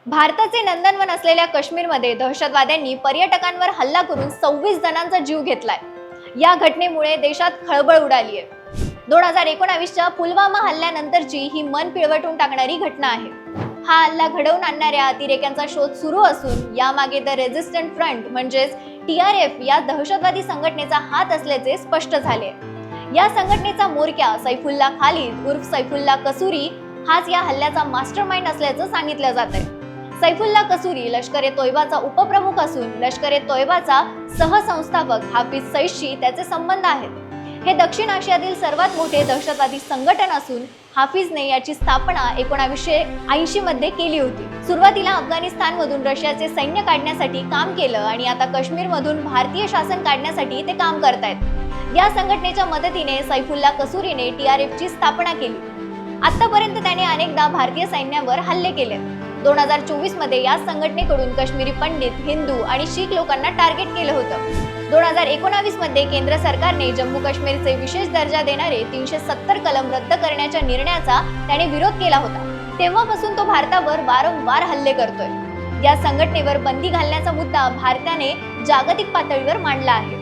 भारताचे नंदनवन असलेल्या काश्मीरमध्ये दहशतवाद्यांनी पर्यटकांवर हल्ला करून 26 जणांचा जीव घेतलाय। या घटनेमुळे देशात खळबळ उडाली आहे। 2019च्या पुलवामा हल्ल्यानंतरची ही मन पिळवटून टाकणारी घटना आहे। हा हल्ला घडवून आणणाऱ्या अतिरेक्यांचा शोध सुरू असून यामागे द रेझिस्टंट फ्रंट म्हणजेच TRF या दहशतवादी संघटनेचा हात असल्याचे स्पष्ट झाले। या संघटनेचा म्होरक्या सैफुल्ला खालिद उर्फ सैफुल्ला कसूरी हाच या हल्ल्याचा मास्टरमाइंड असल्याचं सांगितलं जात आहे। सैफुल्ला कसूरी लष्कर-ए-तोयबाचा उपप्रमुख असून लष्कर-ए-तोयबाचा सहसंस्थापक हाफिज सईदशी त्याचे संबंध आहेत। हे दक्षिण आशियातील सर्वात मोठे दहशतवादी संघटन असून हाफिजने याची स्थापना 1980 मध्ये केली होती। सुरुवातीला अफगाणिस्तानमधून रशियाचे सैन्य काढण्यासाठी काम केलं आणि आता काश्मीरमधून भारतीय शासन काढण्यासाठी ते काम करतायत। या संघटनेच्या मदतीने सैफुल्ला कसूरीने TRFची स्थापना केली। आतापर्यंत त्याने अनेकदा भारतीय सैन्यावर हल्ले केले। 2024 मध्ये या संघटनेकडून काश्मीरी पंडित, हिंदू आणि शीख लोकांना टार्गेट केलं होतं। 2019 मध्ये केंद्र सरकारने जम्मू काश्मीरचे विशेष दर्जा देणारे 370 कलम रद्द करण्याच्या निर्णयाचा त्याने विरोध केला होता। तेव्हापासून तो भारतावर वारंवार हल्ले करतोय। या संघटनेवर बंदी घालण्याचा मुद्दा भारताने जागतिक पातळीवर मांडला आहे।